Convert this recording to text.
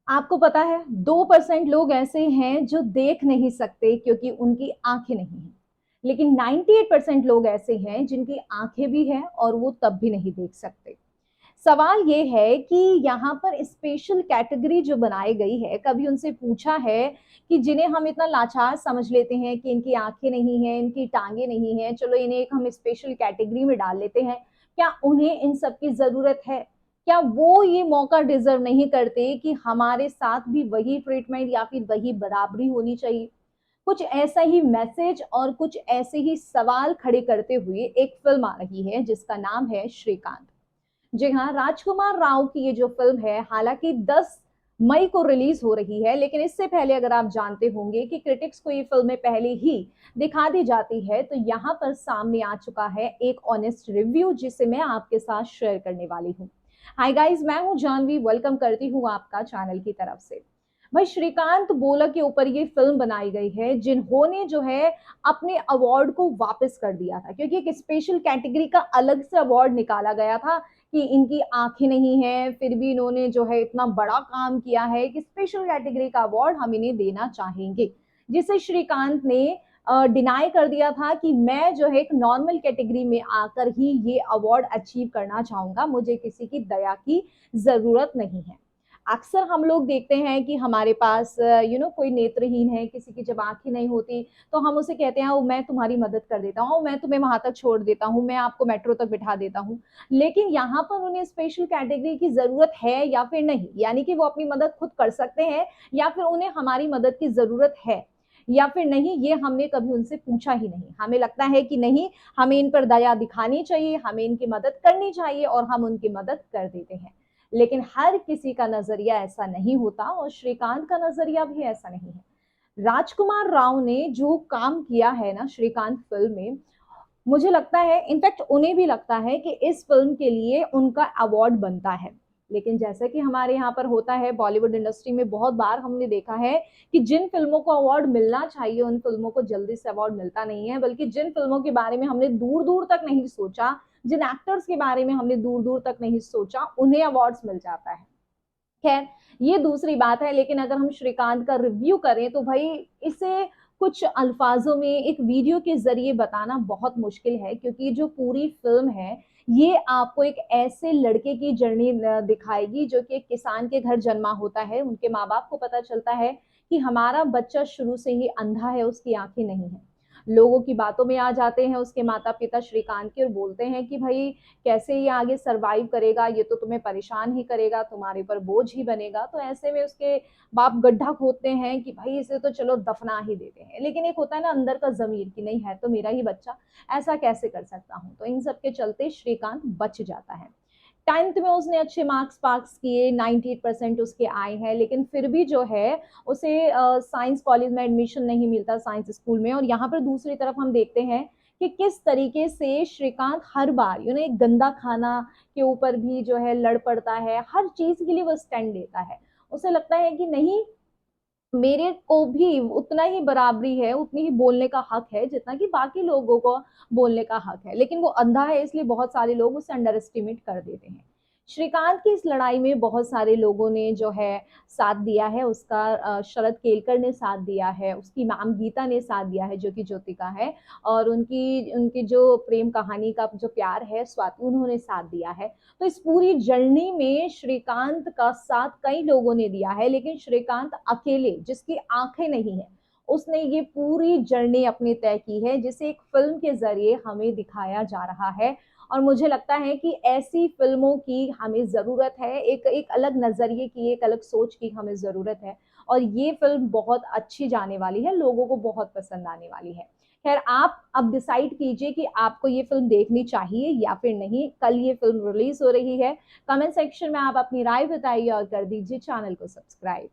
आपको पता है 2% लोग ऐसे हैं जो देख नहीं सकते क्योंकि उनकी आंखें नहीं हैं, लेकिन 98% लोग ऐसे हैं जिनकी आंखें भी हैं और वो तब भी नहीं देख सकते। सवाल ये है कि यहाँ पर स्पेशल कैटेगरी जो बनाई गई है, कभी उनसे पूछा है कि जिन्हें हम इतना लाचार समझ लेते हैं कि इनकी आंखें नहीं हैं, इनकी टांगे नहीं हैं, चलो इन्हें एक हम स्पेशल कैटेगरी में डाल लेते हैं, क्या उन्हें इन सब की जरूरत है? क्या वो ये मौका डिजर्व नहीं करते कि हमारे साथ भी वही ट्रीटमेंट या फिर वही बराबरी होनी चाहिए? कुछ ऐसा ही मैसेज और कुछ ऐसे ही सवाल खड़े करते हुए एक फिल्म आ रही है जिसका नाम है श्रीकांत। जी हाँ, राजकुमार राव की ये जो फिल्म है, हालांकि 10 मई को रिलीज हो रही है, लेकिन इससे पहले अगर आप जानते होंगे कि क्रिटिक्स को ये फिल्में पहले ही दिखा दी जाती है, तो यहाँ पर सामने आ चुका है एक ऑनेस्ट रिव्यू जिसे मैं आपके साथ शेयर करने वाली हूँ। हाय गाइस, मैं हूँ जानवी, वेलकम करती हूँ आपका चैनल की तरफ से। भाई, श्रीकांत बोला के ऊपर ये फिल्म बनाई गई है जिन्होंने जो है अपने अवार्ड को वापस कर दिया था, क्योंकि एक स्पेशल कैटेगरी का अलग से अवार्ड निकाला गया था कि इनकी आंखें नहीं है, फिर भी इन्होंने जो है इतना बड़ा काम किया है कि स्पेशल कैटेगरी का अवार्ड हम इन्हें देना चाहेंगे, जिसे श्रीकांत ने डिनाई कर दिया था कि मैं जो है एक नॉर्मल कैटेगरी में आकर ही ये अवार्ड अचीव करना चाहूंगा, मुझे किसी की दया की जरूरत नहीं है। अक्सर हम लोग देखते हैं कि हमारे पास कोई नेत्रहीन है, किसी की जब आंखें नहीं होती तो हम उसे कहते हैं, मैं तुम्हारी मदद कर देता हूँ, मैं तुम्हें वहां तक छोड़ देता हूँ, मैं आपको मेट्रो तक बिठा देता हूँ। लेकिन यहाँ पर उन्हें स्पेशल कैटेगरी की जरूरत है या फिर नहीं, यानी कि वो अपनी मदद खुद कर सकते हैं या फिर उन्हें हमारी मदद की जरूरत है या फिर नहीं, ये हमने कभी उनसे पूछा ही नहीं। हमें लगता है कि नहीं, हमें इन पर दया दिखानी चाहिए, हमें इनकी मदद करनी चाहिए और हम उनकी मदद कर देते हैं। लेकिन हर किसी का नजरिया ऐसा नहीं होता और श्रीकांत का नजरिया भी ऐसा नहीं है। राजकुमार राव ने जो काम किया है ना श्रीकांत फिल्म में, मुझे लगता है, इनफैक्ट उन्हें भी लगता है कि इस फिल्म के लिए उनका अवार्ड बनता है। लेकिन जैसे कि हमारे यहाँ पर होता है बॉलीवुड इंडस्ट्री में, बहुत बार हमने देखा है कि जिन फिल्मों को अवार्ड मिलना चाहिए उन फिल्मों को जल्दी से अवार्ड मिलता नहीं है, बल्कि जिन फिल्मों के बारे में हमने दूर दूर तक नहीं सोचा, जिन एक्टर्स के बारे में हमने दूर दूर तक नहीं सोचा, उन्हें अवार्ड्स मिल जाता है। खैर, ये दूसरी बात है, लेकिन अगर हम श्रीकांत का रिव्यू करें तो भाई इसे कुछ अल्फाजों में एक वीडियो के जरिए बताना बहुत मुश्किल है, क्योंकि जो पूरी फिल्म है ये आपको एक ऐसे लड़के की जर्नी दिखाएगी जो कि एक किसान के घर जन्मा होता है। उनके माँ बाप को पता चलता है कि हमारा बच्चा शुरू से ही अंधा है, उसकी आंखें नहीं है। लोगों की बातों में आ जाते हैं उसके माता पिता श्रीकांत के और बोलते हैं कि भाई कैसे ये आगे सरवाइव करेगा, ये तो तुम्हें परेशान ही करेगा, तुम्हारे ऊपर बोझ ही बनेगा। तो ऐसे में उसके बाप गड्ढा खोदते हैं कि भाई इसे तो चलो दफना ही देते हैं, लेकिन एक होता है ना अंदर का जमीर कि नहीं, है तो मेरा ही बच्चा, ऐसा कैसे कर सकता हूँ। तो इन सब के चलते श्रीकांत बच जाता है। 10th में उसने अच्छे मार्क्स पास किए, 98% उसके आए हैं, लेकिन फिर भी जो है उसे साइंस कॉलेज में एडमिशन नहीं मिलता, साइंस स्कूल में। और यहाँ पर दूसरी तरफ हम देखते हैं कि किस तरीके से श्रीकांत हर बार एक गंदा खाना के ऊपर भी जो है लड़ पड़ता है, हर चीज के लिए वो स्टैंड लेता है। उसे लगता है कि नहीं, मेरे को भी उतना ही बराबरी है, उतनी ही बोलने का हक है जितना कि बाकी लोगों को बोलने का हक है। लेकिन वो अंधा है, इसलिए बहुत सारे लोग उसे अंडर एस्टिमेट कर देते हैं। श्रीकांत की इस लड़ाई में बहुत सारे लोगों ने जो है साथ दिया है उसका। शरद केलकर ने साथ दिया है, उसकी मैम गीता ने साथ दिया है जो कि ज्योतिका है, और उनकी उनकी जो प्रेम कहानी का जो प्यार है स्वाति, उन्होंने साथ दिया है। तो इस पूरी जर्नी में श्रीकांत का साथ कई लोगों ने दिया है, लेकिन श्रीकांत अकेले, जिसकी आंखें नहीं है, उसने ये पूरी जर्नी अपनी तय की है, जिसे एक फिल्म के जरिए हमें दिखाया जा रहा है। और मुझे लगता है कि ऐसी फिल्मों की हमें जरूरत है, एक एक अलग नजरिए की, एक अलग सोच की हमें जरूरत है। और ये फिल्म बहुत अच्छी जाने वाली है, लोगों को बहुत पसंद आने वाली है। खैर, आप अब डिसाइड कीजिए कि आपको ये फिल्म देखनी चाहिए या फिर नहीं। कल ये फिल्म रिलीज हो रही है। कमेंट सेक्शन में आप अपनी राय बताइए और कर दीजिए चैनल को सब्सक्राइब।